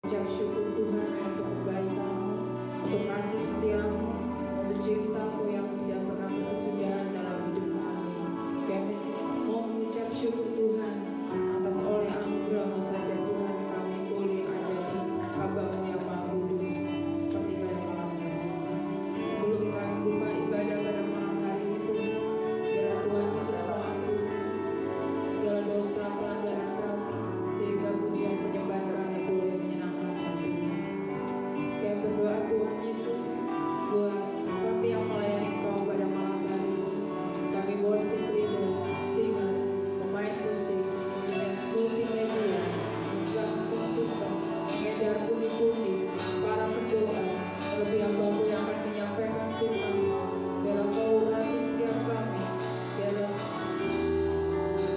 Ucap syukur Tuhan untuk kebaikan-Mu, untuk kasih setia-Mu, untuk cinta-Mu yang tidak pernah berkesudahan dalam hidup kami. Kami mau mengucap syukur Tuhan atas oleh anugerah-Mu saja Tuhan kami boleh ada di hamba-Mu yang Maha Kudus seperti pada malam hari ini. Sebelum kami buka ibadah pada malam hari ini Tuhan, biarlah Tuhan Yesus mengampuni segala dosa pelanggaran kami, sehingga pujian penyembahan kami boleh menyenangkan hati-Mu. Kami berdoa Tuhan Yesus buat kami yang melayani Engkau pada malam hari ini. Kami worship leader, singer, pemain musik, dengan multimedia, sound system, pengedar pundi-pundi, para pendoa, terlebih hamba-Mu yang akan menyampaikan firman-Mu. Biarlah Kau urapi setiap kami, biarlah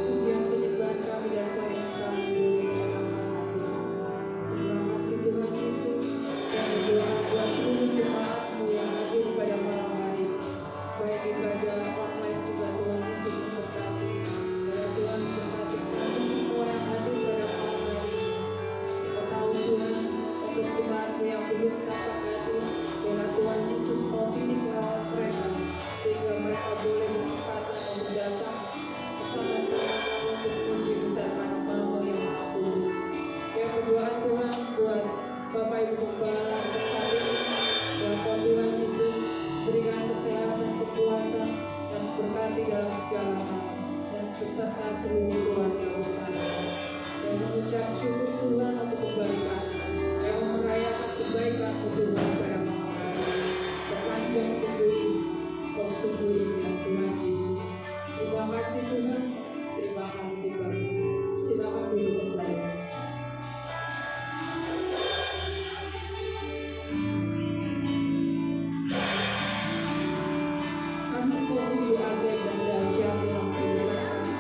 pujian penyembahan kami dan pelayanan kami boleh menyenangkan hati-Mu. Terima kasih Tuhan Yesus. Dan berdoa buat seluruh jemaat-Mu yang hadir pada malam hari ini, baik ibadah online juga Tuhan Yesus memberkati. Biarlah Tuhan memberkati kami semua yang hadir pada malam hari ini. Kita tahu Tuhan, untuk jemaat-Mu yang belum dapat hadir, biarlah Tuhan Yesus mau titik lewat mereka, sehingga mereka boleh berkesempatan untuk datang bersama-sama kami untuk puji besarkan nama-Mu yang Maha Kudus. Kami berdoa Tuhan buat Bapak Ibu Gembala berkati ini, buat Tuhan Yesus berikan kesehatan, kekuatan, dan berkati dalam segala hal, dan beserta seluruh keluarga besar. Dan mengucap syukur Tuhan untuk kebaikan, yang merayakan kebaikan-Mu Tuhan pada malam hari ini. Sepanjang minggu ini, Kau sungguh indah Tuhan Yesus. Terima kasih Tuhan, terima kasih Bapak. Silakan duduk kembali. Kami Kau sungguh ajaib dan dahsyat dalam kehidupan kami.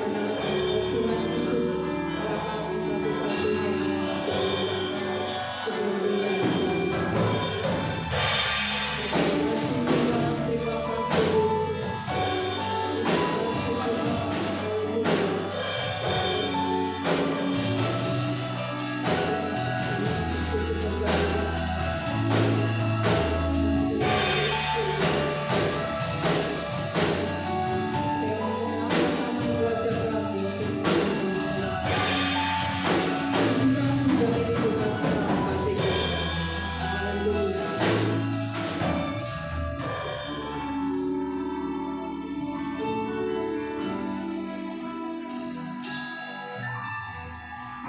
Karena Engkau Tuhan Yesus adalah kami satu-satunya yang menjadikan sebelum dunia dijadikan. Terima kasih Tuhan, terima kasih Yesus. Terima kasih Tuhan, haleluya. Yesus itu kebaikan.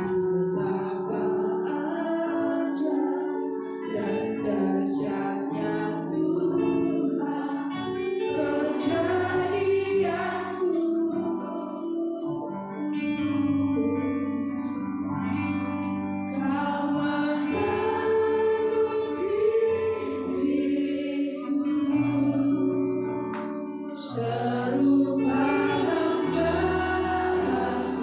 Betapa ajaib dan dahsyatnya Tuhan kejadianku. Kau meneguh diriku serupa hambamu.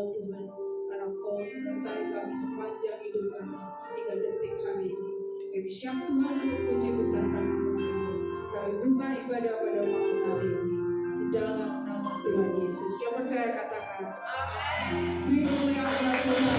Engkau Tuhan, karena Engkau menyertai kami sepanjang hidup kami hingga detik hari ini. Kami siap Tuhan untuk puji besarkan nama-Mu. Kami buka ibadah pada malam hari ini di dalam nama Tuhan Yesus. Yang percaya katakan amin. Beri kemuliaan Tuhan.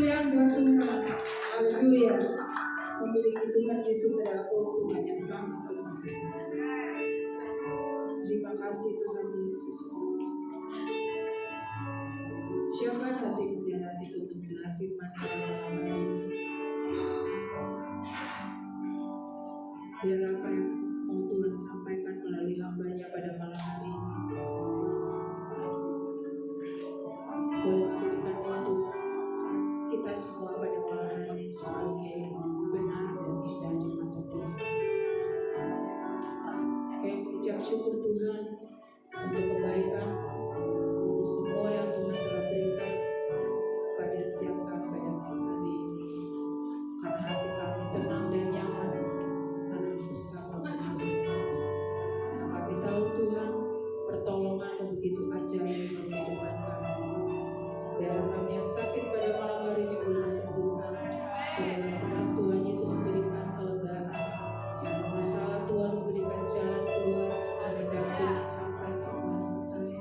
kemuliaan buat Tuhan. Haleluya. Memiliki Tuhan Yesus adalah keuntungan yang sangat besar. Terima kasih Tuhan Yesus. Siapkan hatimu dan hatiku untuk mendengar firman pada malam hari ini. Biar apa yang mau Tuhan sampaikan melalui hamba-Nya pada malam hari ini boleh menjadikan hidup kita semua pada malam hari ini sebagai benar dan indah di mata Tuhan. Kayak mengucap syukur Tuhan untuk kebaikan, untuk semua yang Tuhan telah berikan kepada setiap kami pada malam hari ini. Karena hati kami tenang dan nyaman karena bersama Tuhan. Karena kami tahu Tuhan pertolongan-Mu begitu ajaib dalam kehidupan kami. Biar kami yang sakit pada malam hari ini boleh disembuhkan. Dalam nama Tuhan Yesus memberikan kelegaan. Yang ada masalah Tuhan memberikan jalan keluar dan mendampingi sampai semua selesai.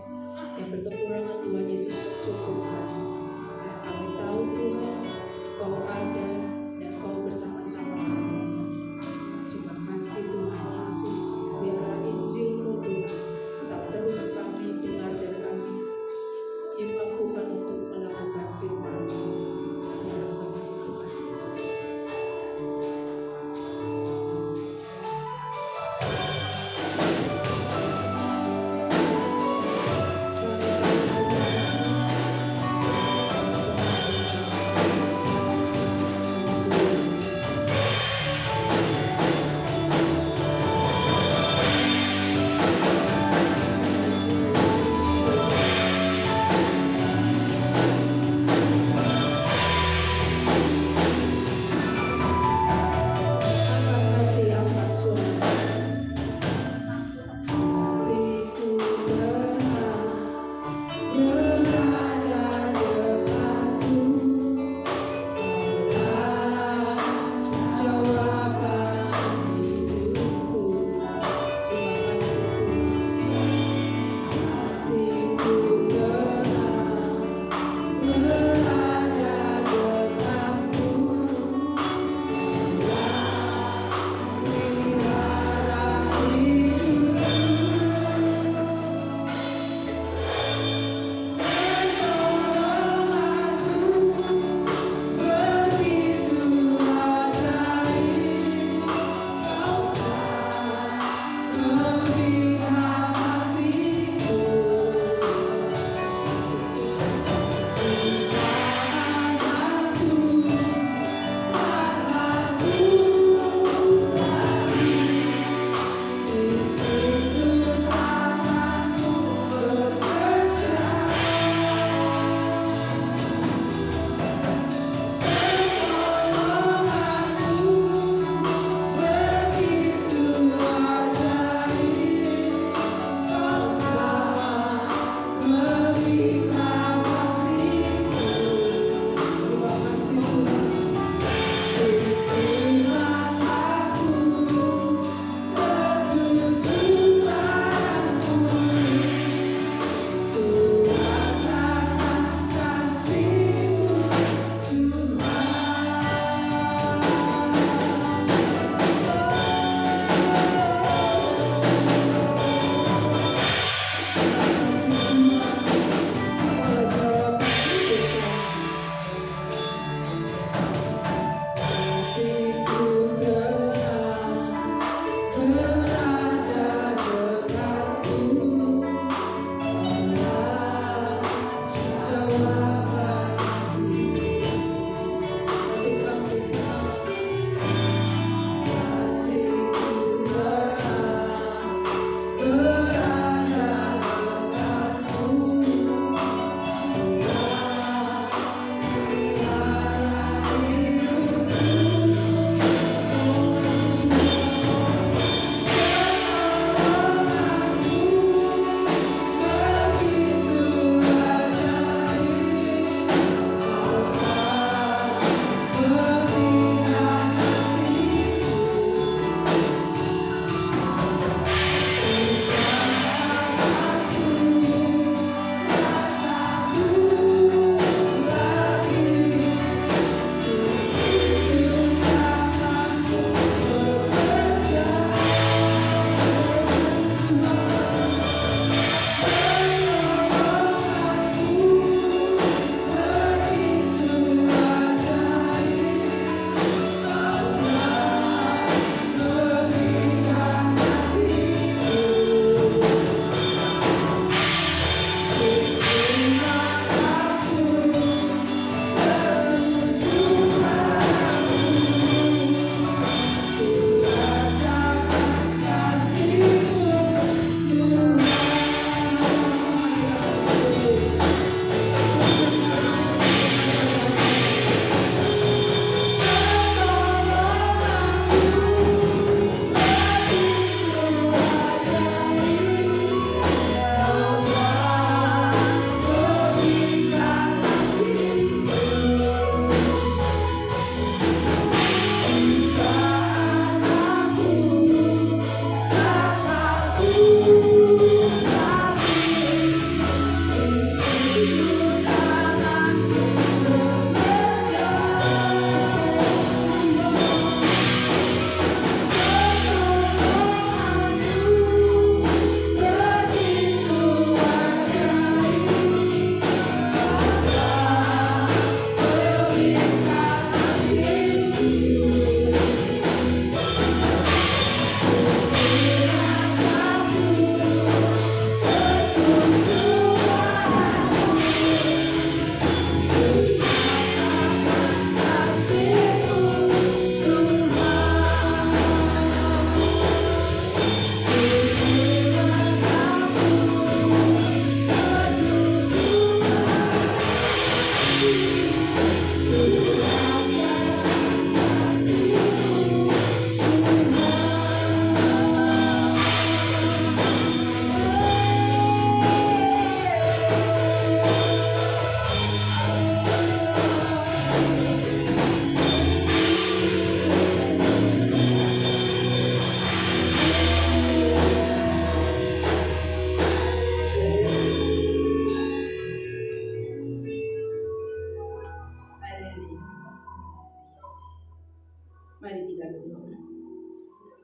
Mari kita berdoa.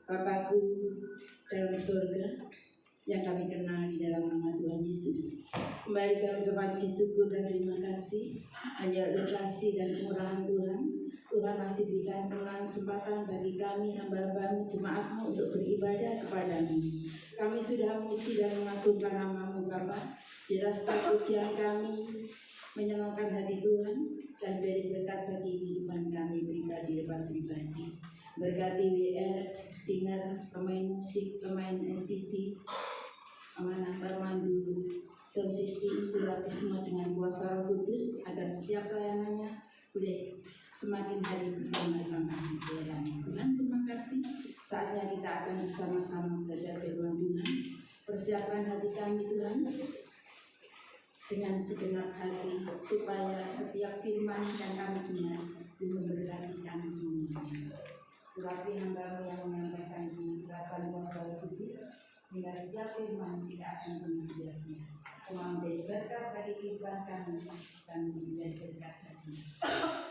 Bapakku dalam surga, yang kami kenal di dalam nama Tuhan Yesus, kembali kami mengucapkan syukur dan terima kasih hanya oleh kasih dan kemurahan Tuhan. Tuhan masih berikan kesempatan bagi kami hamba-hamba jemaat-Mu untuk beribadah kepada-Mu. Kami sudah memuji dan mengagungkan nama-Mu Bapa. Jelas setiap pujian kami menyenangkan hati Tuhan dan beri berkat bagi kehidupan kami pribadi lepas pribadi. Berkati WR, singer, pemain musik, pemain NCT, amanah Mandu, sound system, berlapis semua dengan kuasa Roh Kudus agar setiap pelayanannya boleh semakin hari bertambah di dalam Tuhan. Terima kasih. Saatnya kita akan bersama-sama belajar firman Tuhan. Persiapkan hati kami Tuhan dengan segenap hati supaya setiap firman yang kami dengar memberkati kami semuanya. Tetapi hamba-Mu yang menyampaikan dengan urapan kuasa Roh Kudus, sehingga setiap firman tidak akan pernah sia-sia. Semua menjadi berkat bagi kehidupan kami dan menjadi berkat bagi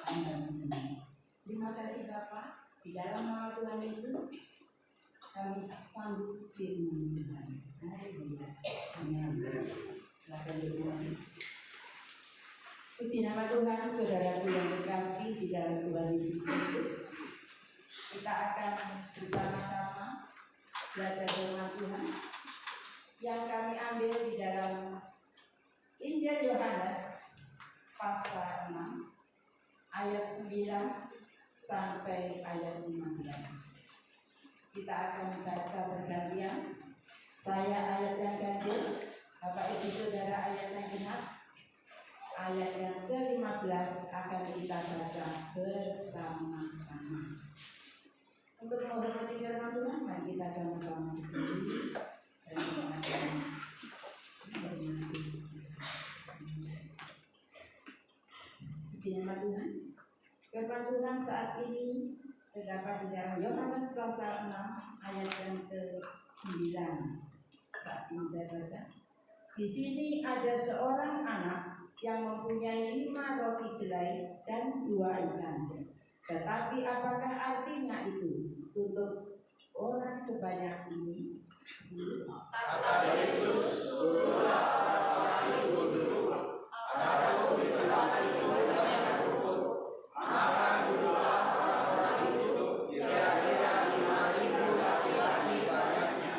hamba-Mu sendiri. Terima kasih Bapa, di dalam nama Tuhan Yesus kami sambut firman Tuhan. Haleluya. Amin. Silakan berdoa. Puji nama Tuhan, saudaraku yang terkasih di dalam Tuhan Yesus Kristus. Kita akan bersama-sama belajar firman Tuhan yang kami ambil di dalam Injil Yohanes pasal 6 ayat 9 sampai ayat 15. Kita akan baca bergantian. Saya ayat yang ganjil, Bapak Ibu Saudara ayat yang genap. Ayat yang ke-15 akan kita baca bersama-sama. Untuk menghormati firman Tuhan, mari kita sama-sama berdiri dan kita akan menghormati nama Tuhan. Firman Tuhan saat ini terdapat di dalam Yohanes pasal 6 ayat yang ke-9. Saat ini saya baca. Di sini ada seorang anak yang mempunyai 5 roti jelai dan 2 ikan. Tetapi apakah artinya itu untuk orang sebanyak ini? Kata Yesus, turunlah orang itu duduk. Adapun di tempat itu banyak rumput, maka duduklah orang-orang itu, kira-kira 5.000 laki-laki banyaknya.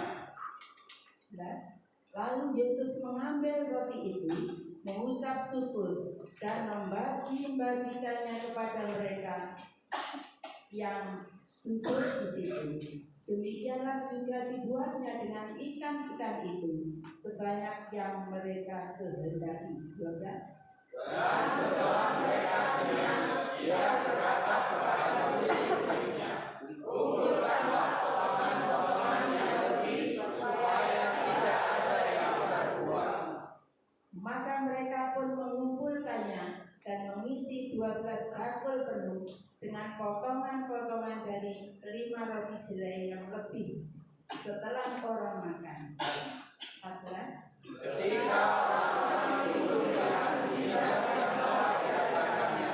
11. Lalu Yesus mengambil roti itu, mengucap syukur dan membagi-bagikannya kepada mereka yang duduk di situ. Demikianlah juga dibuatnya dengan ikan-ikan itu sebanyak yang mereka kehendaki. 12. Dan setelah mereka kenyang, Ia berkata kepada murid-muridnya, kumpulkanlah potongan-potongan yang lebih supaya tidak ada yang terbuang. Maka mereka pun mengumpulkannya dan mengisi 12 bakul penuh dengan potongan-potongan dari 5 roti jelai yang lebih setelah orang makan. 14. Ketika orang-orang itu melihat mujizat yang telah diadakannya,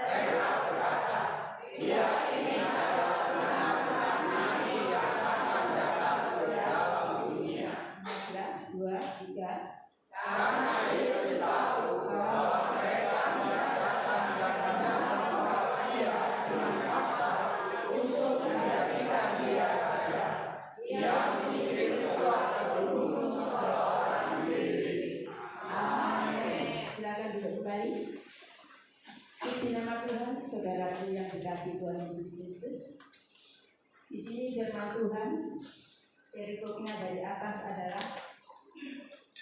mereka berkata, Dia ini adalah benar-benar nabi yang akan datang ke dalam dunia. 15. 2, 3. Karena Yesus tahu bahwa mereka mendatangkan dan membawa Dia dengan paksa untuk menjadikan Dia raja. Ia mengirim keluar ke gunung seorang diri. Amin. Silakan duduk kembali. Puji nama Tuhan, saudaraku yang dikasihi Tuhan Yesus Kristus. Di sini firman Tuhan, perikopnya dari atas adalah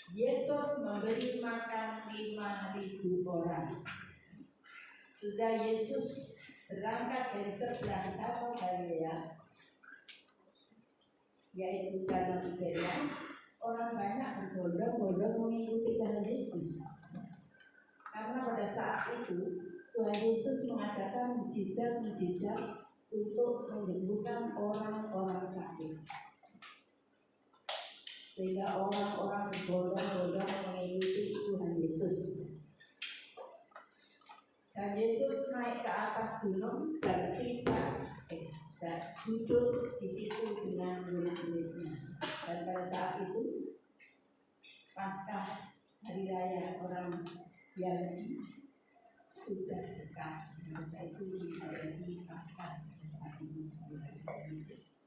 Yesus memberi makan 5.000 orang. Sudah Yesus berangkat dari sebelah danau Galilea, yaitu danau Tiberias. Orang banyak berbondong-bondong mengikuti Tuhan Yesus. Karena pada saat itu Tuhan Yesus mengadakan mujizat-mujizat untuk menyembuhkan orang-orang sakit. Sehingga orang-orang berbondong-bondong mengikuti Tuhan Yesus. Dan Yesus naik ke atas gunung dan duduk di situ dengan murid-muridnya. Dan pada saat itu Paskah hari raya orang Yahudi sudah dekat. Pada saat itu menghadapi Paskah pada saat itu Yesus.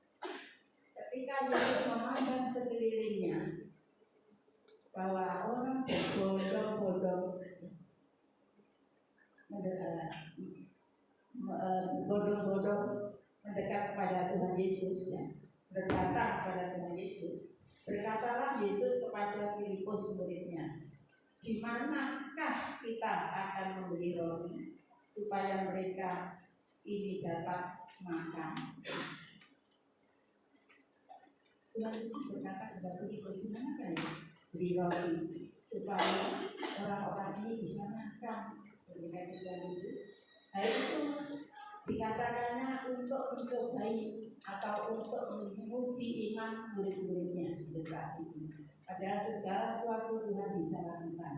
Ketika Yesus memandang sekelilingnya bahwa orang berbondong-bondong mendekat kepada Tuhan Yesus, ya, berkata kepada Tuhan Yesus, berkatalah Yesus kepada Filipus muridnya, di manakah kita akan membeli roti supaya mereka ini dapat makan? Tuhan Yesus berkata kepada Filipus, di manakah ya beli roti supaya orang-orang ini bisa makan? Dikasih Tuhan Yesus. Hal itu dikatakannya untuk mencobai atau untuk menguji iman murid-muridnya pada saat itu. Padahal segala sesuatu Tuhan bisa lakukan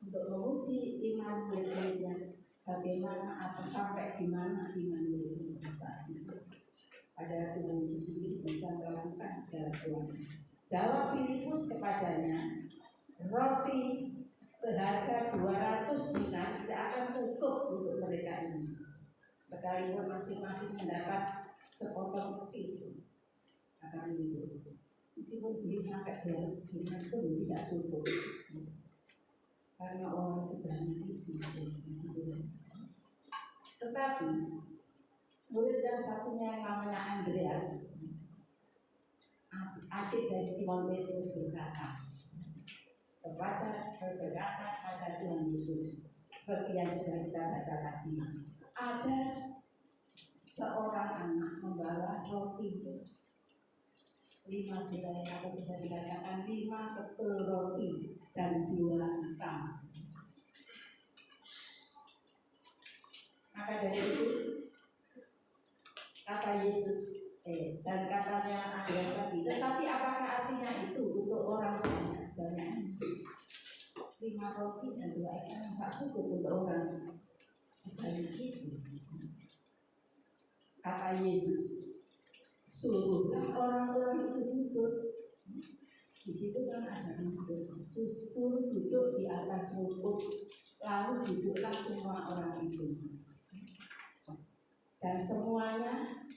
untuk menguji iman murid-muridnya. Bagaimana apa sampai di mana iman murid-muridnya pada saat itu. Padahal Tuhan Yesus sendiri bisa melakukan segala sesuatu. Jawab Filipus kepadanya, roti seharga 200 dinar tidak akan cukup untuk mereka ini. Sekalipun masing-masing mendapat sepotong kecil, akan Filipus. Meskipun beli sampai 200 dinar pun tidak cukup, ya. Karena orang sebanyak itu dikasih Tuhan. Tetapi murid yang satunya yang namanya Andreas, adik dari Simon Petrus berkata pada Tuhan Yesus, seperti yang sudah kita baca tadi, ada seorang anak membawa roti 5 jelai, atau bisa dikatakan 5 ketul roti dan 2 ikan. Maka dari itu kata Yesus dan katanya Andreas tadi, tetapi apakah artinya itu untuk orang banyak sebanyak itu? 5 roti dan 2 ikan sangat cukup untuk orang sebanyak itu. Kata Yesus, suruhlah orang-orang itu duduk. Di situ kan ada rumput, suruh duduk di atas rumput, lalu duduklah semua orang itu. Dan semuanya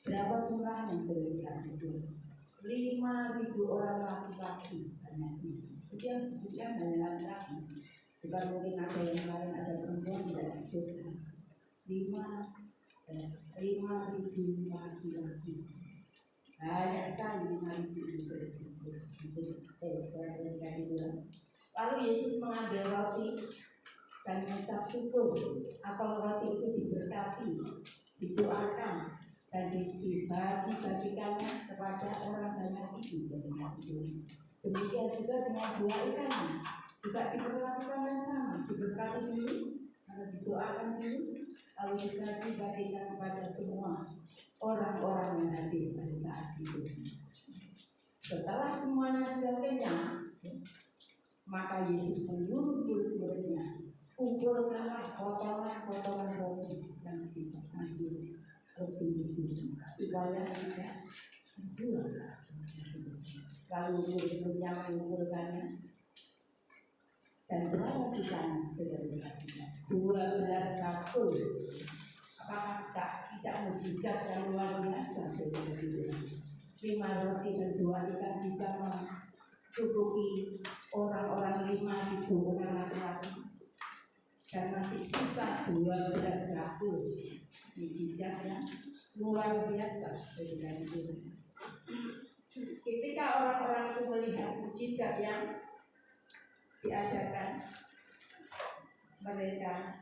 berapa jumlahnya sudah dikasih Tuhan? 5.000 orang laki-laki banyaknya. Itu yang disebutkan hanya laki-laki. Bukan mungkin ada yang lain, ada perempuan tidak disebutkan. 5.000 laki-laki. Banyak sekali 5.000 itu sudah dikasih Tuhan. Lalu Yesus mengambil roti dan mengucap syukur, atau roti itu diberkati, didoakan, dan dibagi-bagikannya kepada orang banyak itu. Demikian juga dengan 2 ikannya, juga diperlakukan yang sama, diberkati dulu, lalu didoakan dulu, lalu dibagi-bagikan kepada semua orang-orang yang hadir pada saat itu. Setelah semuanya sudah kenyang, maka Yesus menyuruh murid-muridnya, kumpulkanlah potongan-potongan roti yang sisa masih lebih itu supaya tidak terbuang. Lalu murid-muridnya mengumpulkannya, dan berapa sisanya sudah dikasihkan? 12 bakul. Apakah tidak mujizat yang luar biasa sudah dikasihkan? 5 roti dan 2 ikan bisa mencukupi orang-orang 5.000 orang laki-laki, dan masih sisa 12 bakul. Mujizat yang luar biasa dari Tuhan. Ketika orang-orang itu melihat mujizat yang diadakan, mereka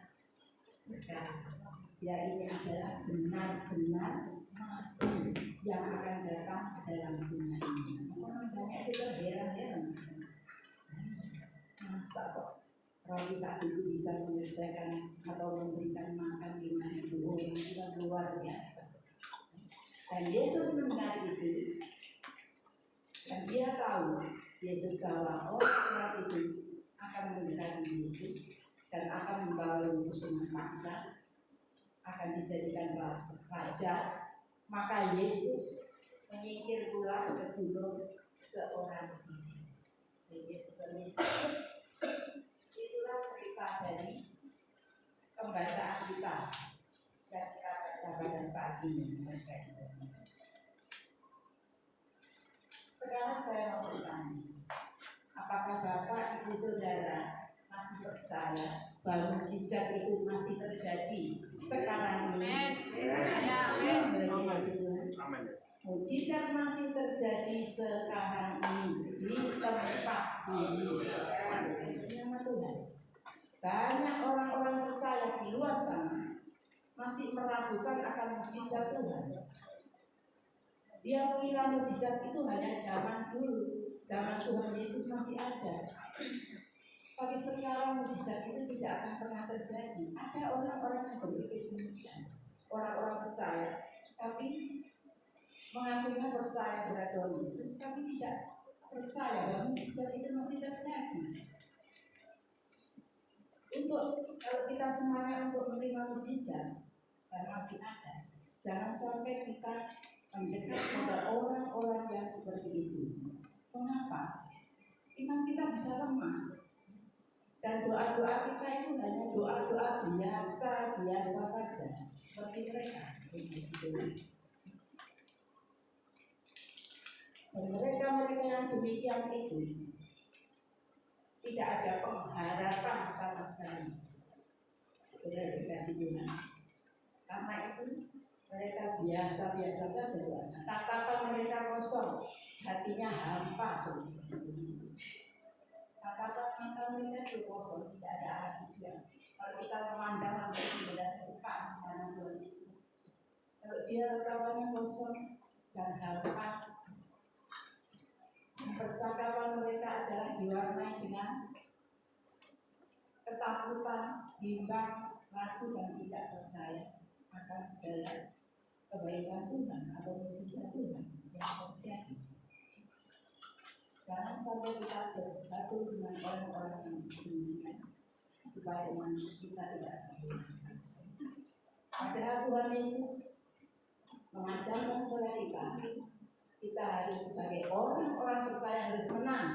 berkata, dia ini adalah benar-benar nabi yang akan datang dalam dunia ini. Orang banyak itu heran-heran, masa kok roti satu itu bisa menyelesaikan atau memberikan makan 5.000 orang, itu luar biasa. Dan Yesus mendengar itu, dan dia tahu Yesus bahwa orang-orang itu akan mendekati Yesus dan akan membawa Yesus dengan paksa. akan dijadikan raja, maka Yesus menyingkir pula ke gunung seorang diri. Yesus. Itulah cerita dari pembacaan kita yang kita baca pada saat ini. Sekarang saya mau bertanya, apakah Bapak, Ibu, Saudara masih percaya bahwa mujizat itu masih terjadi sekarang ini? Mujizat masih terjadi sekarang ini di tempat ini. Nama Tuhan. Banyak orang-orang percaya di luar sana masih meragukan akan mujizat Tuhan. Dia mengira mujizat itu hanya zaman dulu, zaman Tuhan Yesus masih ada. Tapi sekarang mujizat itu tidak akan pernah terjadi. Ada orang-orang yang berpikir demikian, orang-orang percaya, tapi mengakunya percaya kepada Tuhan Yesus, tapi tidak percaya bahwa mujizat itu masih terjadi. Kalau kita semuanya untuk menerima mujizat dan masih ada, jangan sampai kita mendekat pada orang-orang yang seperti itu. Mengapa? Iman kita bisa lemah. Dan doa-doa kita itu hanya doa-doa biasa saja, seperti mereka. Dan mereka yang demikian itu tidak ada pengharapan sama sekali. Sudah dikasih Tuhan. Karena itu mereka biasa-biasa saja doanya. Tatapan mereka kosong, hatinya hampa, sudah dikasih Tuhan. Tatapan mata mereka itu kosong, tidak ada arah tujuan. Kalau kita memandang langsung ke depan, memandang Tuhan Yesus. Kalau dia tatapannya kosong dan hampa, percakapan mereka adalah diwarnai dengan ketakutan, bimbang, ragu dan tidak percaya akan segala kebaikan Tuhan atau mujizat Tuhan yang terjadi. Jangan sampai kita bergabung dengan orang-orang yang demikian supaya iman kita tidak terhilang. Padahal Tuhan Yesus mengajarkan kepada kita harus sebagai orang-orang percaya harus menang,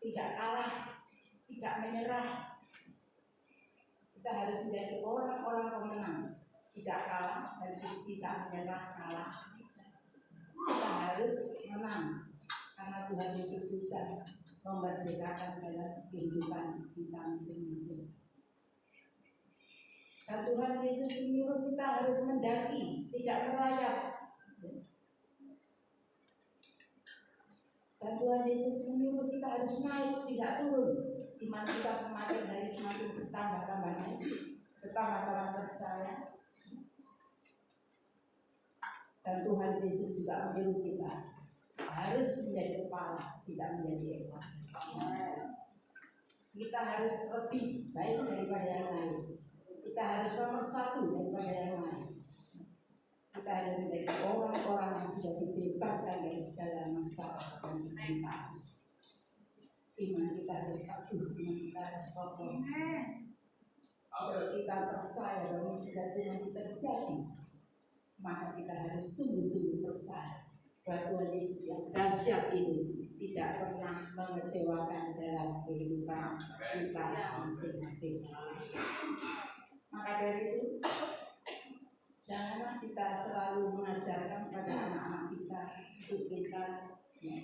tidak kalah, tidak menyerah. Kita harus menjadi orang-orang pemenang, tidak kalah dan tidak menyerah kalah. Kita harus menang karena Tuhan Yesus sudah memerdekakan dalam kehidupan kita masing-masing. Dan Tuhan Yesus menyuruh kita harus mendaki, tidak merayap. Dan Tuhan Yesus menyuruh kita harus naik, tidak turun. Iman kita semakin hari semakin bertambah-tambah naik, bertambah-tambah percaya. Dan Tuhan Yesus juga menyuruh kita harus menjadi kepala, tidak menjadi ekor. Kita harus lebih baik daripada yang lain. Kita harus nomor satu daripada yang lain. Kita harus menjadi orang-orang yang sudah dibebaskan dari segala masalah dan penderitaan. Iman kita harus teguh, iman kita harus kokoh. Kalau kita percaya bahwa mujizat itu masih terjadi, maka kita harus sungguh-sungguh percaya bahwa Tuhan Yesus yang dahsyat itu tidak pernah mengecewakan dalam kehidupan kita masing-masing. Maka dari itu, janganlah kita selalu mengajarkan pada anak-anak kita, hidup kita, ya.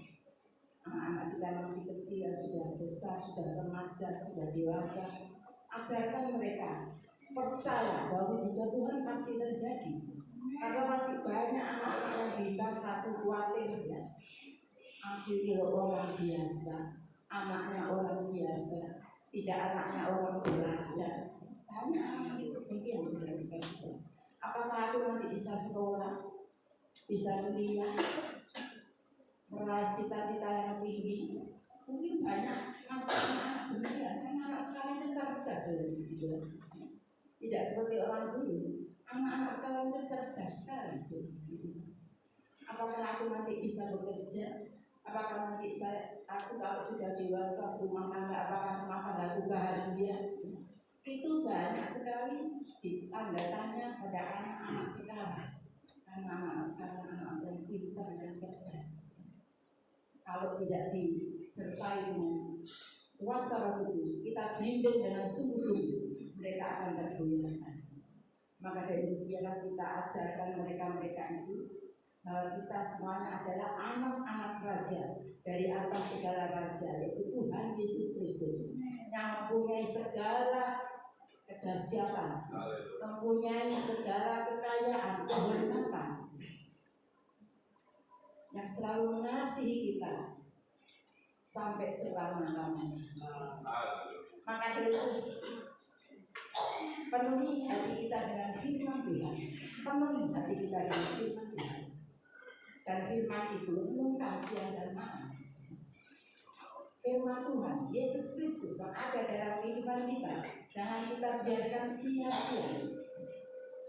Anak-anak kita masih kecil dan sudah besar, sudah remaja, sudah dewasa. Ajarkan mereka percaya bahwa mujizat Tuhan pasti terjadi. Karena masih banyak anak-anak yang bimbang, ragu, khawatir, ya. Aku ini orang biasa, anaknya orang biasa, tidak anaknya orang berada. Banyak anak itu begitu sudah dikasih. Apakah aku nanti bisa sekolah, bisa kuliah, meraih cita-cita yang tinggi? Mungkin banyak anak demikian. Karena anak sekarang itu cerdas loh, tidak seperti orang dulu. Anak-anak sekarang itu cerdas sekali. Apakah aku nanti bisa bekerja? Apakah nanti aku kalau sudah dewasa rumah tangga, apakah rumah tangga aku bahagia? Itu banyak sekali ditanda tanya pada anak-anak sekarang, karena anak-anak sekarang anak yang pintar dan cerdas. Kalau tidak disertai dengan kuasa Roh Kudus, kita bimbing dengan sungguh-sungguh, mereka akan tergoyahkan. Maka dari itu biarlah kita ajarkan mereka itu bahwa kita semuanya adalah anak-anak raja dari atas segala raja, yaitu Tuhan Yesus Kristus yang mempunyai segala kedahsyatan, mempunyai segala kekayaan, kehormatan, yang selalu mengasihi kita sampai selama-lamanya. Maka dari itu penuhi hati kita dengan firman Tuhan, penuhi hati kita dengan firman Tuhan, dan firman itu renungkan siang dan malam. Firman Tuhan Yesus Kristus yang ada dalam kehidupan kita, jangan kita biarkan sia-sia.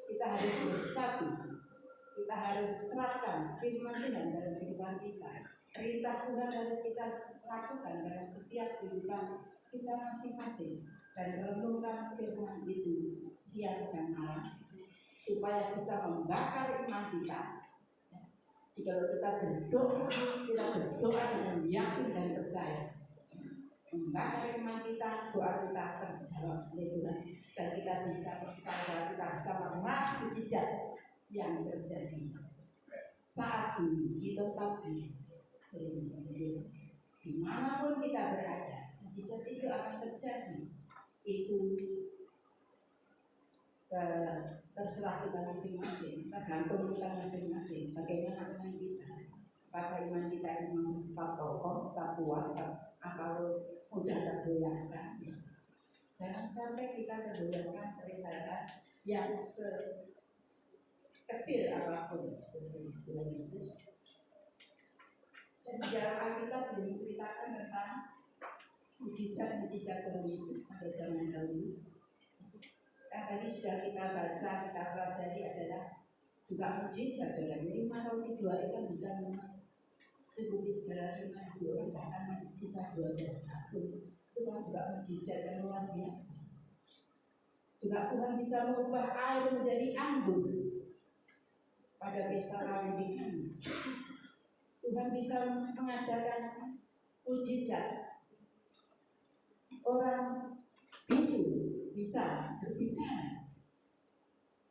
Kita harus bersatu, kita harus terapkan firman Tuhan dalam kehidupan kita. Perintah Tuhan harus kita lakukan dalam setiap kehidupan kita masing-masing, dan renungkan firman itu siang dan malam supaya bisa membakar iman kita. Jika kita berdoa dengan yakin dan percaya, membakar iman kita, doa kita terjawab oleh Tuhan, dan kita bisa percaya, kita bisa melihat mujizat yang terjadi saat ini di tempat ini. Dimanapun kita berada, mujizat itu akan terjadi. Itu terserah kita masing-masing, tergantung kita masing-masing. Bagaimana iman kita? Apakah iman kita ini masih tetap kokoh, tetap kuat, atau mudah tergoyahkan? Jangan sampai kita tergoyahkan oleh hal yang sekecil apapun, seperti istilah Yesus. Dan di dalam Alkitab belum menceritakan tentang mujizat Tuhan Yesus pada zaman dahulu. Yang tadi sudah kita baca, kita pelajari adalah juga mujizat. Saudara, 5 roti 2 ikan bisa mencukupi segala 5.000 orang, bahkan masih sisa 12 tahun. Itu kan juga mujizat yang luar biasa. Juga Tuhan bisa mengubah air menjadi anggur pada pesta kawin di Kana. Tuhan bisa mengadakan mujizat. Orang bisu bisa berbicara,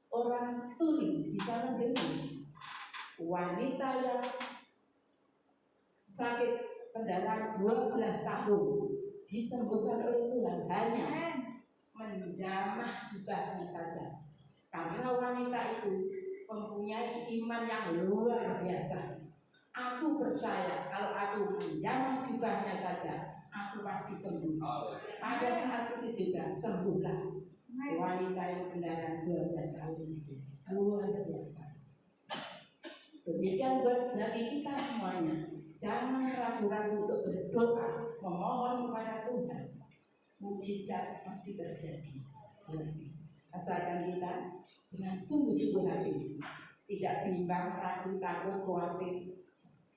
orang tuli bisa mendengar, wanita yang sakit pendarahan 12 tahun disembuhkan oleh Tuhan hanya menjamah jubahnya saja, karena wanita itu mempunyai iman yang luar biasa. Aku percaya kalau aku menjamah jubahnya saja, aku pasti sembuh. Pada saat itu juga sembuhlah wanita yang pendarahan 12 tahun itu. Luar biasa. Demikian bagi kita semuanya, jangan ragu-ragu untuk berdoa, memohon kepada Tuhan. Mujizat pasti terjadi. Asalkan kita dengan sungguh-sungguh hati, tidak bimbang, ragu, takut, khawatir,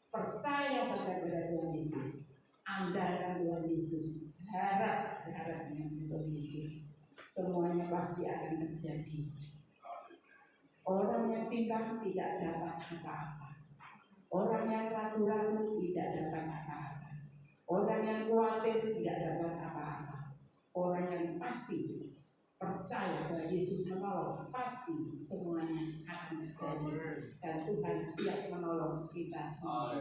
percaya saja kepada Tuhan Yesus, andalkan Tuhan Yesus, harap dengan Tuhan Yesus, semuanya pasti akan terjadi. Orang yang bimbang tidak dapat apa-apa, orang yang ragu-ragu tidak dapat apa-apa, orang yang khawatir tidak dapat apa-apa, orang yang pasti percaya bahwa Yesus menolong, pasti semuanya akan terjadi, dan Tuhan siap menolong kita semua.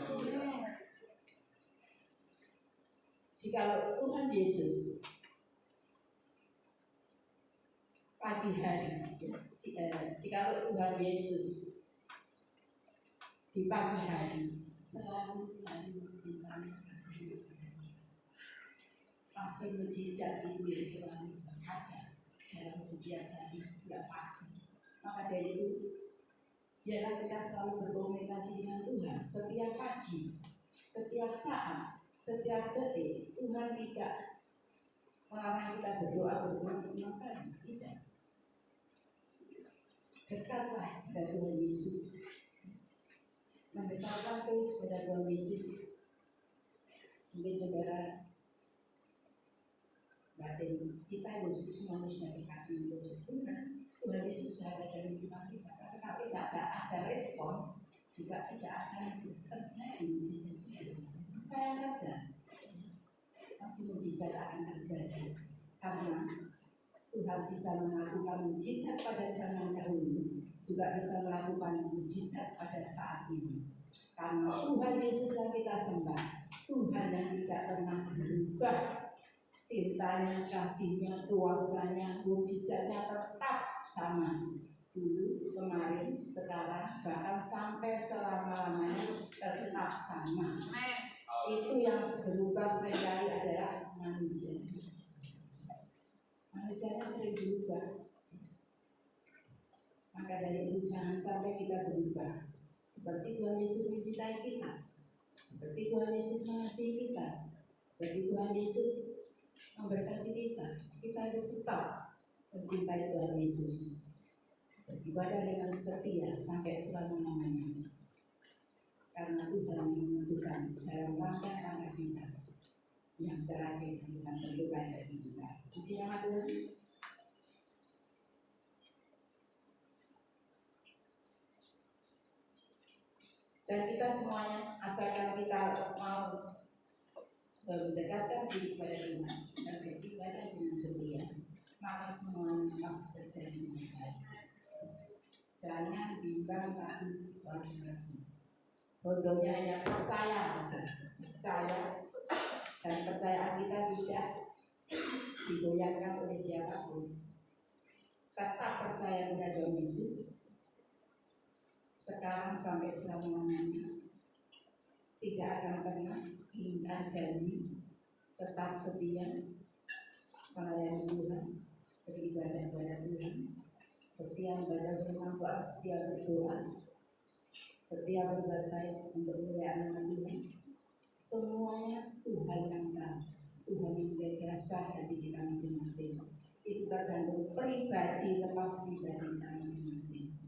Jika Tuhan Yesus pagi hari, jika Tuhan Yesus di pagi hari selalu cintanya, kasihnya pada kita, pasti mujizat itu yang selalu ada dalam setiap hari, setiap pagi. Maka dari itu, biarlah kita selalu berkomunikasi dengan Tuhan setiap pagi, setiap saat, setiap detik. Tuhan tidak melarang kita berdoa berulang-ulang kali, tidak. Dekatlah pada Tuhan Yesus, mendekatlah terus pada Tuhan Yesus. Mungkin saudara batin kita Yesus semuanya sudah dekat dengan Tuhan. Benar, Tuhan juga tidak akan terjadi mujizat itu. Percaya saja, pasti mujizat akan terjadi karena Tuhan bisa melakukan mujizat pada zaman dahulu, juga bisa melakukan mujizat pada saat ini. Karena Tuhan Yesus yang kita sembah, Tuhan yang tidak pernah berubah, cintanya, kasihnya, kuasanya, mujizatnya tetap sama. Dulu, kemarin, sekarang, bahkan sampai selama-lamanya tetap sama. Itu yang berubah seringkali adalah manusianya. Manusianya sering berubah. Maka dari itu jangan sampai kita berubah. Seperti Tuhan Yesus mencintai kita, seperti Tuhan Yesus mengasihi kita, seperti Tuhan Yesus memberkati kita. Kita harus tetap mencintai Tuhan Yesus, beribadah dengan setia sampai selama-lamanya. Karena Tuhan yang menentukan dalam langkah-langkah kita yang terakhir yang Tuhan tentukan bagi kita. Puji nama Tuhan. Dan kita semuanya, asalkan kita mau mendekatkan diri kepada Tuhan dan beribadah dengan setia, maka semuanya pasti terjadi dengan baik. Jangan bimbang, ragu, lagi. Bodohnya hanya percaya saja, percaya, dan percayaan kita tidak digoyahkan oleh siapapun. Tetap percaya kepada Tuhan Yesus sekarang sampai selama-lamanya. Tidak akan pernah ingkar janji, tetap setia melayani Tuhan, beribadah kepada Tuhan, setia membaca firman Tuhan, setia berdoa, setia berbuat baik untuk memuliakan nama Tuhan. Semuanya Tuhan yang tahu, Tuhan yang melihat dasar hati kita masing-masing. Itu tergantung pribadi, lepas pribadi kita masing-masing.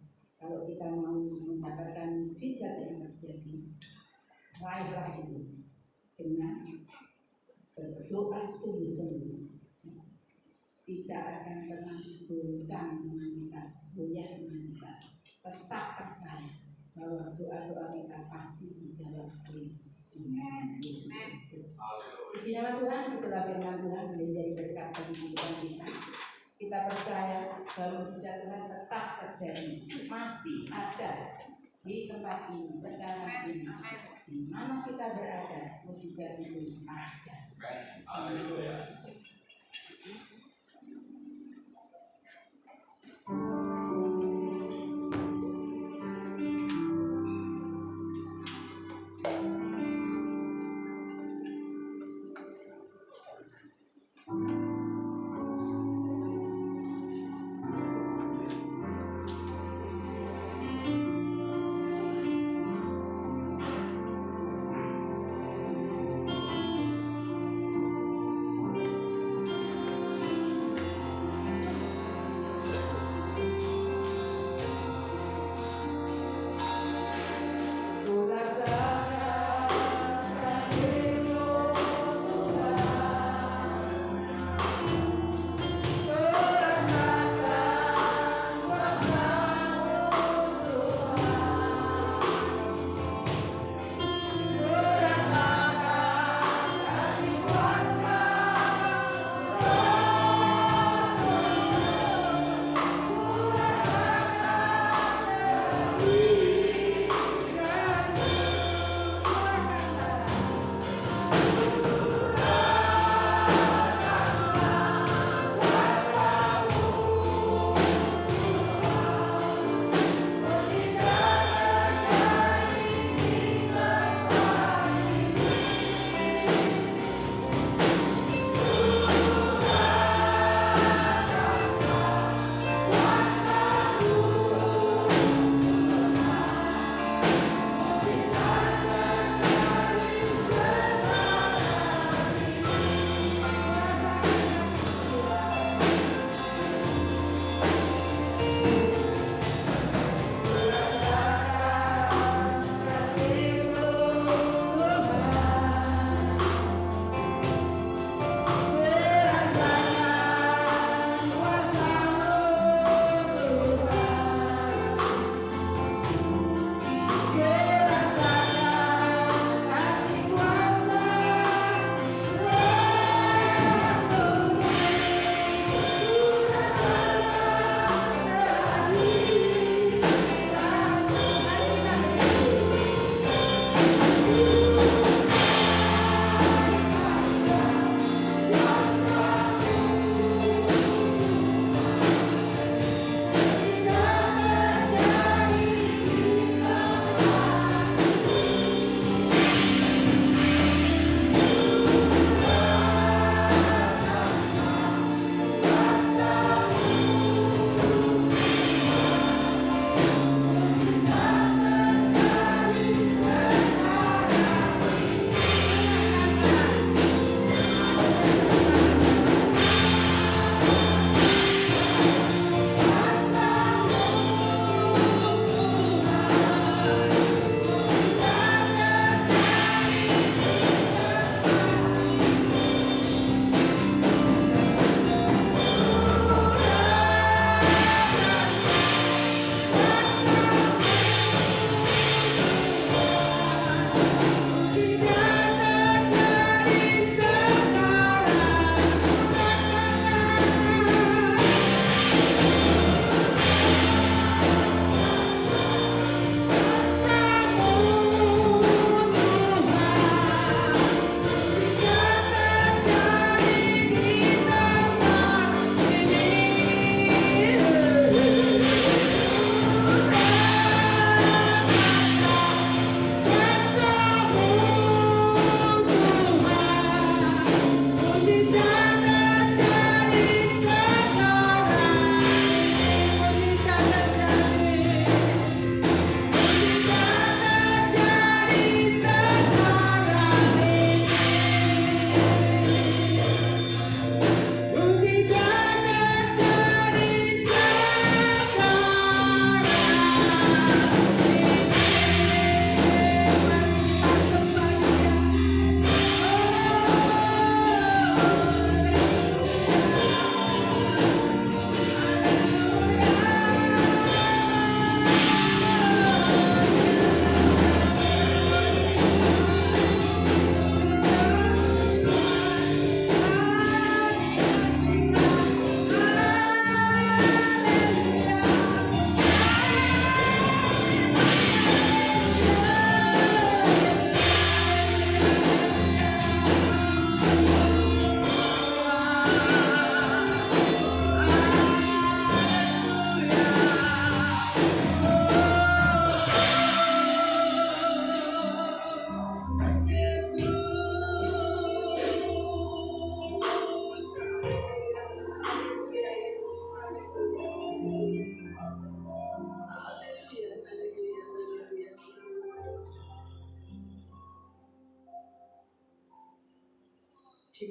Kalau kita mau mendapatkan mujizat yang terjadi, raihlah itu dengan berdoa sungguh-sungguh. Tidak akan pernah goncang iman kita, goyah iman kita. Tetap percaya bahwa doa-doa kita pasti dijawab oleh Tuhan Yesus Kristus. Puji nama Tuhan, itulah firman Tuhan menjadi berkat bagi kehidupan kita. Kita percaya bahwa mujizat Tuhan tetap terjadi, masih ada di tempat ini, sekarang ini. Di mana kita berada, mujizat itu ada. Haleluya.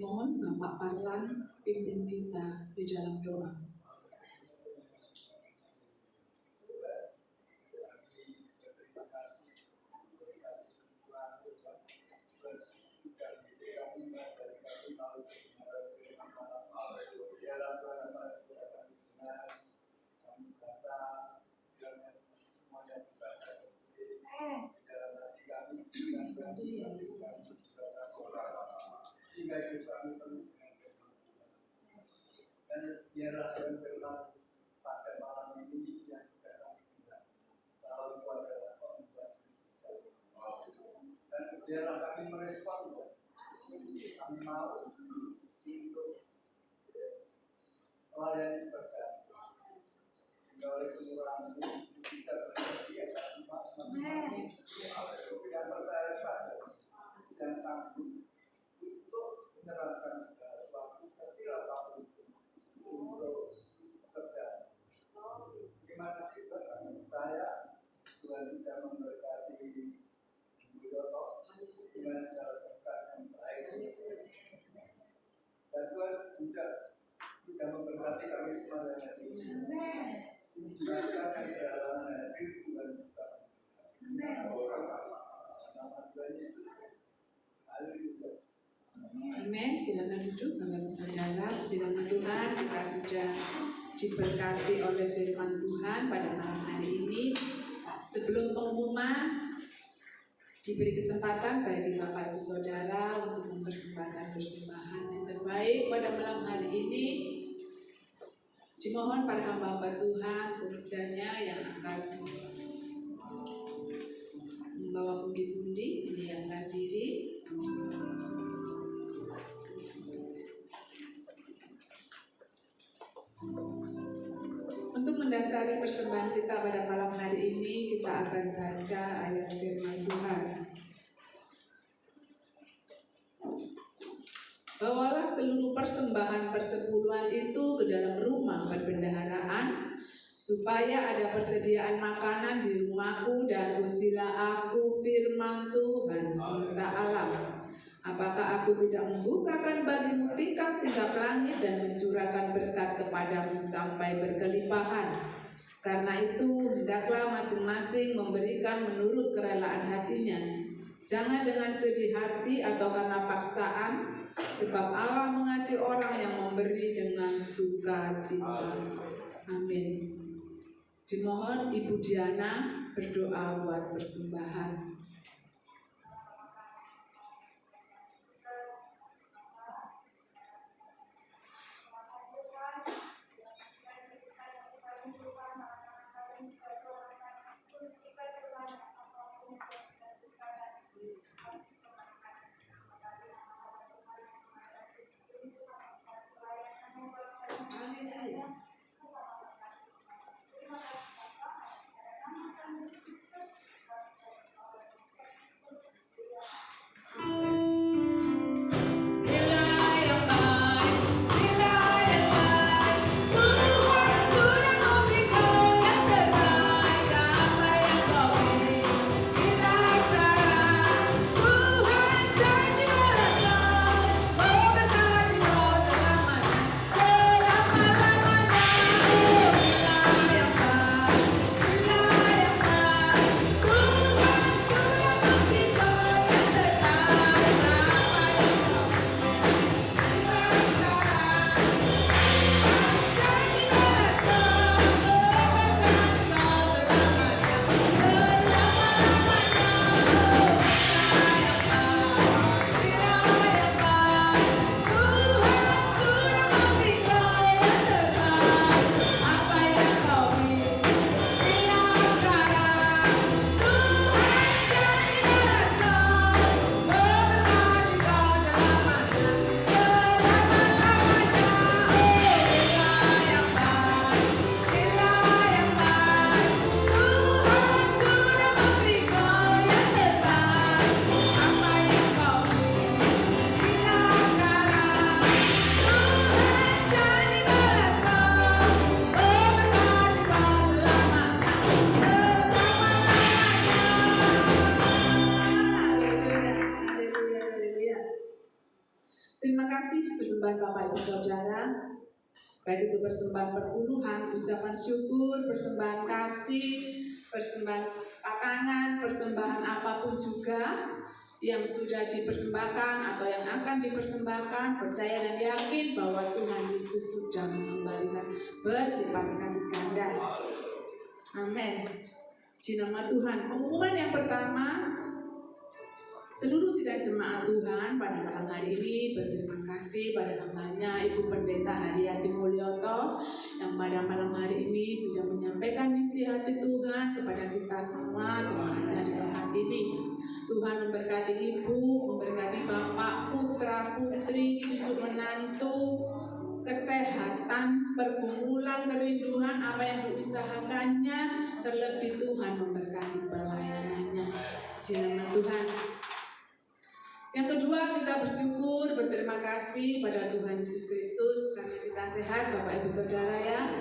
Dimohon Bapak Parlan pimpin kita di dalam doa. Dan biarlah Tuhan berkat pada malam ini yang sudah kami tinggal selalu adalah membuat dan biarlah kami merespon kami mau untuk melayani pekerjaan sehingga oleh kemurahan ini kita berjadi atas iman yang percaya pada dan sanggup untuk menerangkan segala sesuatu seperti apapun untuk pekerjaan. Terima kasih Tuhan, kami percaya Tuhan sudah memberkati Ibu Yoto dengan segala berkat yang baik. Dan Tuhan sudah memberkati kami semua yang ada di sini. Berkat yang dalam hadir Tuhan juga. Nama Tuhan Yesus. Haleluya. Amin. Silakan duduk Bapak Saudara. Silakan Tuhan, kita sudah diberkati oleh firman Tuhan pada malam hari ini. Sebelum pengumuman, diberi kesempatan bagi Bapak Ibu Saudara untuk mempersembahkan persembahan yang terbaik pada malam hari ini. Dimohon para hamba Tuhan pekerjanya yang akan membawa pundi-pundi menyiapkan diri. Untuk mendasari persembahan kita pada malam hari ini, kita akan baca ayat firman Tuhan. Bawalah seluruh persembahan persepuluhan itu ke dalam rumah perbendaharaan, supaya ada persediaan makanan di rumahku, dan ujilah aku firman Tuhan semesta alam. Apakah aku tidak membukakan bagimu tingkap-tingkap langit dan mencurahkan berkat kepadamu sampai berkelimpahan? Karena itu, hendaklah masing-masing memberikan menurut kerelaan hatinya. Jangan dengan sedih hati atau karena paksaan, sebab Allah mengasihi orang yang memberi dengan sukacita. Amin. Dimohon Ibu Diana berdoa buat persembahan. Bapak Ibu Saudara, baik itu persembahan perpuluhan, ucapan syukur, persembahan kasih, persembahan pakangan, persembahan apapun juga yang sudah dipersembahkan atau yang akan dipersembahkan, percaya dan yakin bahwa Tuhan Yesus sudah mengembalikan berlipat kali ganda. Amin. Di nama Tuhan. Pengumuman yang pertama, seluruh sidang jemaat Tuhan pada malam hari ini berterima kasih pada namanya Ibu Pendeta Haryati Mulyoto yang pada malam hari ini sudah menyampaikan isi hati Tuhan kepada kita semua jemaatnya di tempat ini. Tuhan memberkati Ibu, memberkati Bapak, putra, putri, cucu menantu, kesehatan, pergumulan, kerinduan, apa yang diusahakannya, terlebih Tuhan memberkati pelayanannya. Di nama Tuhan. Yang kedua, kita bersyukur, berterima kasih pada Tuhan Yesus Kristus karena kita sehat, Bapak Ibu Saudara ya.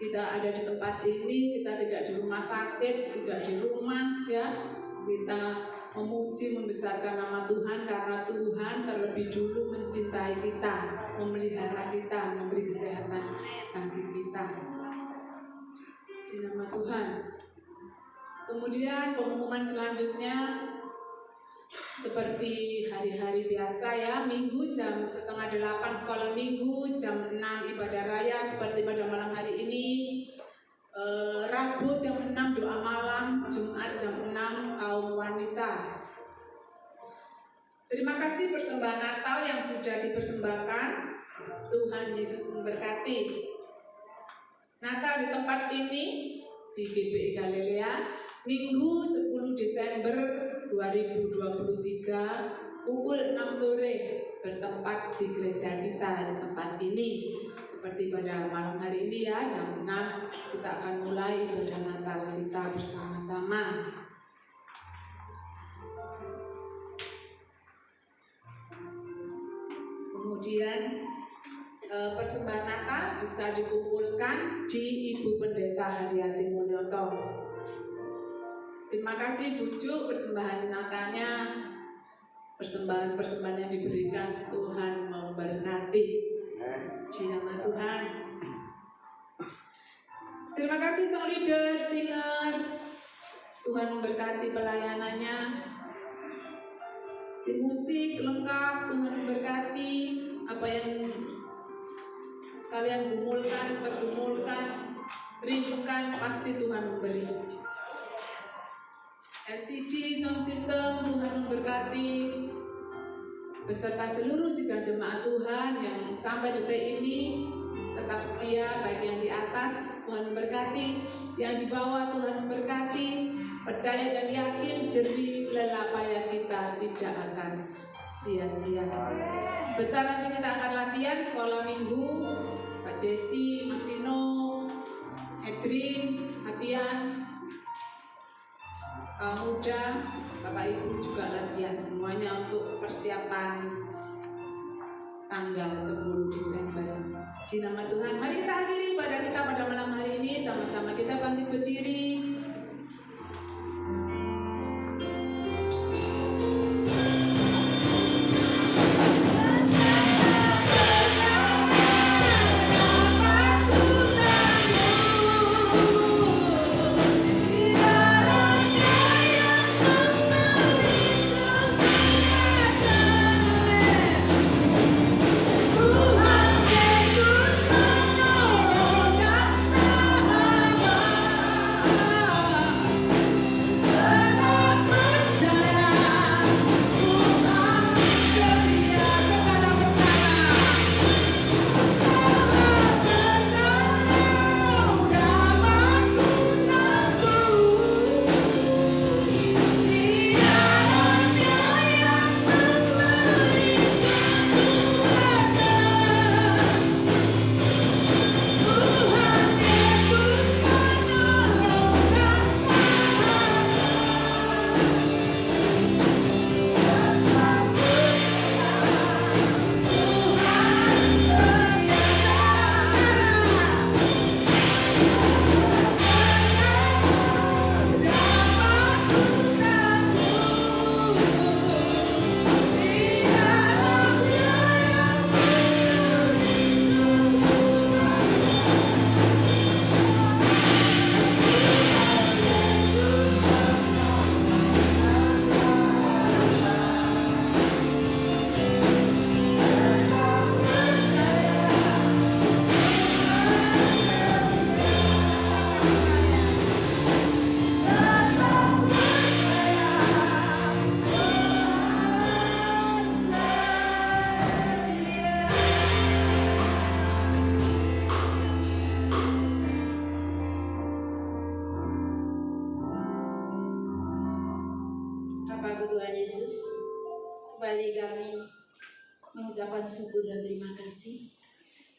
Kita ada di tempat ini, kita tidak di rumah sakit, tidak di rumah ya. Kita memuji, membesarkan nama Tuhan karena Tuhan terlebih dulu mencintai kita, memelihara kita, memberi kesehatan bagi kita. Di nama Tuhan. Kemudian pengumuman selanjutnya seperti hari-hari biasa ya, Minggu jam 7:30 sekolah Minggu, jam 6 ibadah raya seperti pada malam hari ini. Rabu jam 6 doa malam, Jumat jam 6 kaum wanita. Terima kasih persembahan Natal yang sudah dipersembahkan. Tuhan Yesus memberkati. Natal di tempat ini di GPI Galilea Minggu 10 Desember 2023 pukul 6 sore bertempat di gereja kita di tempat ini. Seperti pada malam hari ini ya, jam 6 kita akan mulai ibadah Natal kita bersama-sama. Kemudian persembahan Natal bisa dikumpulkan di Ibu Pendeta Haryati Mulyoto. Terima kasih Bujuk persembahan Natalnya, persembahan yang diberikan Tuhan memberkati. Di nama Tuhan. Terima kasih sang leader, singer. Tuhan memberkati pelayanannya. Tim musik lengkap, Tuhan memberkati apa yang kalian pergumulkan, rindukan, pasti Tuhan memberi. LCD sound system Tuhan memberkati beserta seluruh sidang jemaat Tuhan yang sampai detik ini tetap setia, baik yang di atas Tuhan memberkati, yang di bawah Tuhan memberkati, percaya dan yakin jerih lelah payah kita tidak akan sia-sia. Sebentar nanti kita akan latihan sekolah minggu, Pak Jesse, Mas Vino, Edrin, latihan. Muda, Bapak Ibu juga latihan semuanya untuk persiapan tanggal 10 Desember. Di nama Tuhan, mari kita akhiri ibadah kita pada malam hari ini. Sama-sama kita bangkit berdiri. Bapa Tuhan Yesus, kembali kami mengucapkan syukur dan terima kasih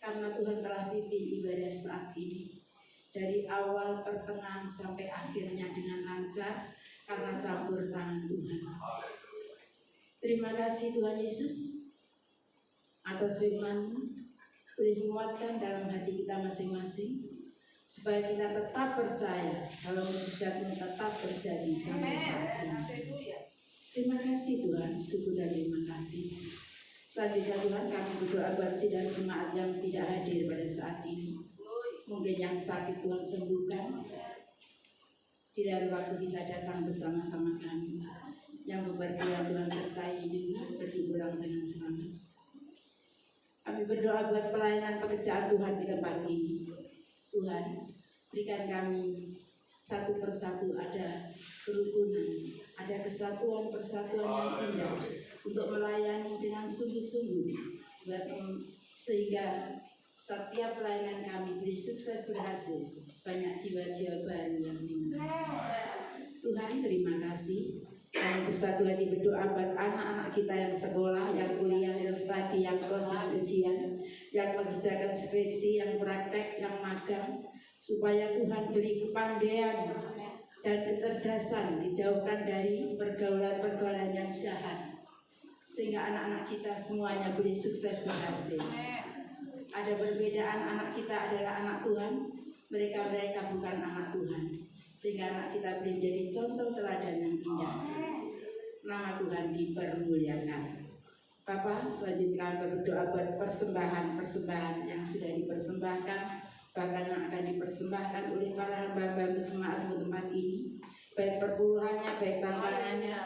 karena Tuhan telah pimpin ibadah saat ini dari awal pertengahan sampai akhirnya dengan lancar karena campur tangan Tuhan. Terima kasih Tuhan Yesus atas firman boleh menguatkan dalam hati kita masing-masing supaya kita tetap percaya kalau mujizatmu tetap terjadi sampai saat ini. Terima kasih Tuhan, syukur dan terima kasih. Selanjutnya Tuhan, kami berdoa buat sidang jemaat yang tidak hadir pada saat ini. Mungkin yang sakit Tuhan sembuhkan. Di dalam waktu bisa datang bersama-sama kami. Yang bepergian Tuhan sertai hidup pergi pulang dengan selamat. Kami berdoa buat pelayanan pekerjaan Tuhan di tempat ini. Tuhan, berikan kami satu persatu ada kerukunan, ada kesatuan persatuan yang indah untuk melayani dengan sungguh-sungguh sehingga setiap pelayanan kami boleh sukses berhasil, banyak jiwa-jiwa baru yang dimenangkan. Tuhan terima kasih. Kami bersatu hati berdoa buat anak-anak kita yang sekolah, yang kuliah, yang studi, yang kos, yang ujian, yang mengerjakan skripsi, yang praktek, yang magang, supaya Tuhan beri kepandaian dan kecerdasan, dijauhkan dari pergaulan-pergaulan yang jahat, sehingga anak-anak kita semuanya boleh sukses berhasil. Ada perbedaan, anak kita adalah anak Tuhan, mereka bukan anak Tuhan, sehingga anak kita boleh menjadi contoh teladan yang indah. Nama Tuhan dipermuliakan. Bapak, selanjutnya kami berdoa buat persembahan yang sudah dipersembahkan, bahkan yang akan dipersembahkan oleh para hamba-hamba jemaat di tempat ini, baik perpuluhannya, baik tantangannya,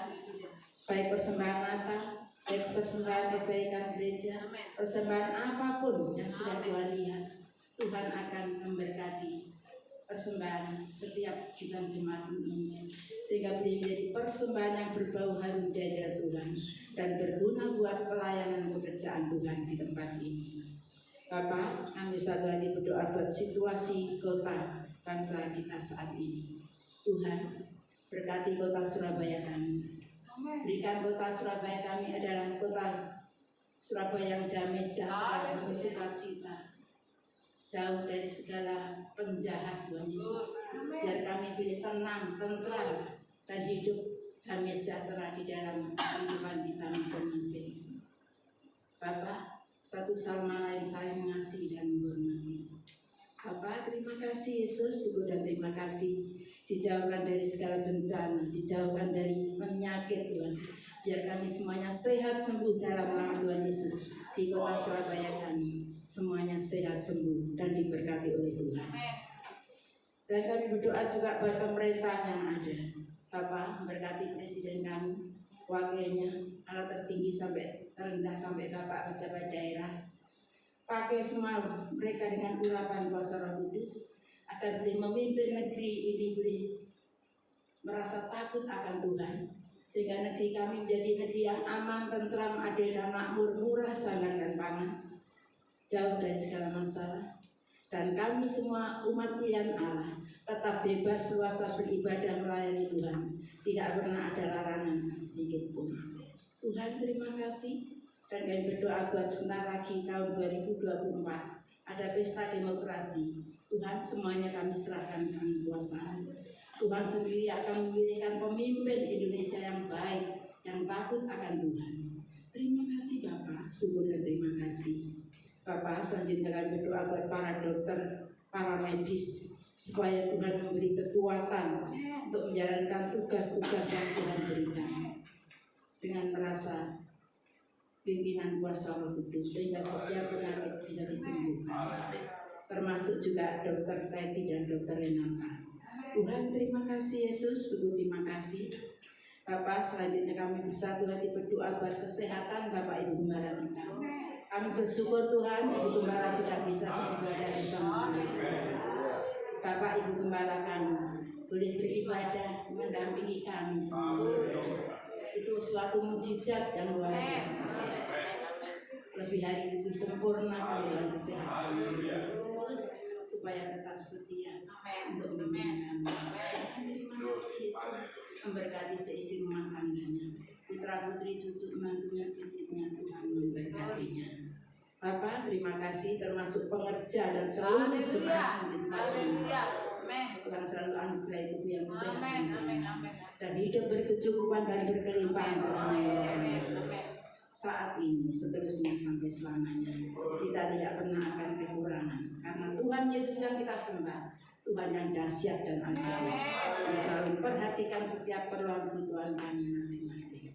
baik persembahan Natal, baik persembahan kebaikan gereja, persembahan apapun yang sudah Tuhan lihat, Tuhan akan memberkati persembahan setiap sidang jemaat ini, sehingga boleh menjadi persembahan yang berbau harum dari Tuhan dan berguna buat pelayanan pekerjaan Tuhan di tempat ini. Bapak, kami satu hati berdoa buat situasi kota bangsa kita saat ini. Tuhan, berkati kota Surabaya kami. Berikan kota Surabaya kami adalah kota Surabaya yang damai, sejahtera, penuh sukacita, jauh dari segala penjahat Tuhan Yesus. Biar kami boleh tenang, tentram, dan hidup damai sejahtera di dalam kehidupan kita masing-masing. Bapak, satu sama lain saling mengasihi dan menghormati. Bapak, terima kasih Yesus, syukur dan terima kasih. Dijauhkan dari segala bencana, dijauhkan dari penyakit Tuhan. Biar kami semuanya sehat sembuh dalam nama Tuhan Yesus. Di kota Surabaya kami semuanya sehat sembuh dan diberkati oleh Tuhan. Dan kami berdoa juga buat pemerintahan yang ada. Bapak memberkati presiden kami, wakilnya, Allah tertinggi sampai terendah sampai Bapak pejabat daerah. Pakai semua mereka dengan urapan kuasa Roh Kudus agar boleh memimpin negeri ini, boleh merasa takut akan Tuhan, sehingga negeri kami menjadi negeri yang aman, tentram, adil dan makmur, murah sandang dan pangan, jauh dari segala masalah. Dan kami semua umat pilihan Allah tetap bebas luasa beribadah melayani Tuhan, tidak pernah ada larangan sedikit pun. Tuhan terima kasih. Dan kami berdoa buat sebentar lagi tahun 2024 ada pesta demokrasi. Tuhan, semuanya kami serahkan kekuasaan. Tuhan sendiri akan memilihkan pemimpin Indonesia yang baik, yang takut akan Tuhan. Terima kasih Bapak, syukur dan terima kasih. Bapak, selanjutnya kami berdoa buat para dokter, para medis, supaya Tuhan memberi kekuatan untuk menjalankan tugas-tugas yang Tuhan berikan dengan merasa pimpinan kuasa Roh Kudus, sehingga setiap penyakit bisa disembuhkan, termasuk juga dokter Teti dan dokter Renata. Tuhan terima kasih Yesus, syukur terima kasih. Bapak, selanjutnya kami bersatu hati berdoa buat kesehatan Bapak Ibu Gembala kita. Kami bersyukur Tuhan, Ibu Gembala sudah bisa beribadah bersama kita. Bapak Ibu Gembala kami boleh beribadah mendampingi kami semua. Itu suatu mujizat yang luar biasa. Lebih hari lebih sempurna dalam kesehatan Yesus, supaya tetap setia untuk membimbing kami. Terima kasih Yesus, memberkati seisi rumah tangganya. putra putri cucu menantunya cicitnya Tuhan memberkatinya. Bapak terima kasih termasuk pengerja dan seluruh jemaat di tempat ini. Tuhan selalu anugerah ibu yang sehat dan hidup berkecukupan dan berkelimpahan jasmani rohani. Saat ini seterusnya sampai selamanya kita tidak pernah akan kekurangan karena Tuhan Yesus yang kita sembah, Tuhan yang dahsyat dan ajaib, yang selalu perhatikan setiap perluan kebutuhan kami masing-masing.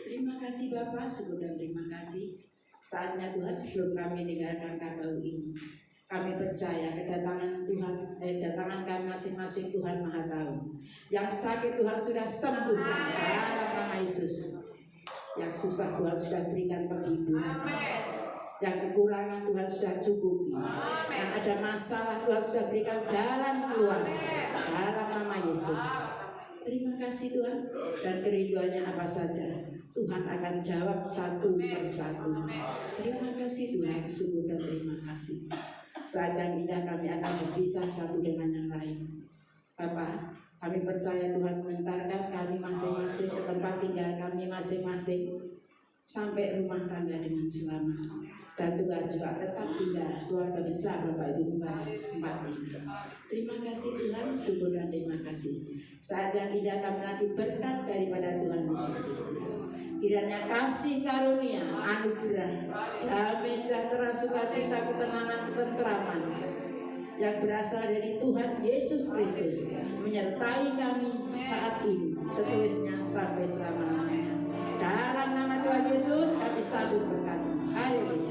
Terima kasih Bapak, syukur dan terima kasih. Saatnya Tuhan sebelum kami meninggalkan Kabau ini, kami percaya kedatangan kami masing-masing Tuhan Maha Tahu. Yang sakit Tuhan sudah sembuhkan dalam nama Yesus. Yang susah Tuhan sudah berikan penghiburan. Yang kekurangan Tuhan sudah cukupi. Yang ada masalah Tuhan sudah berikan jalan keluar dalam nama Yesus. Terima kasih Tuhan, dan kerinduannya apa saja Tuhan akan jawab satu persatu. Terima kasih Tuhan, syukur dan terima kasih. Saat yang indah kami akan berpisah satu dengan yang lain. Bapak, kami percaya Tuhan mengantarkan kami masing-masing ke tempat tinggal kami masing-masing sampai rumah tangga dengan selamat. Dan Tuhan juga tetap tinggal keluarga besar Bapak Ibu kembali tempat ini. Terima kasih Tuhan, syukur dan terima kasih. Saat yang indah kami nanti berkat daripada Tuhan Yesus Kristus. Kiranya kasih karunia, anugerah, damai sejahtera, sukacita, ketenangan, ketenteraman yang berasal dari Tuhan Yesus Kristus menyertai kami saat ini, seterusnya sampai selama-lamanya. Dalam nama Tuhan Yesus kami sambut berkat-Mu. Haleluya.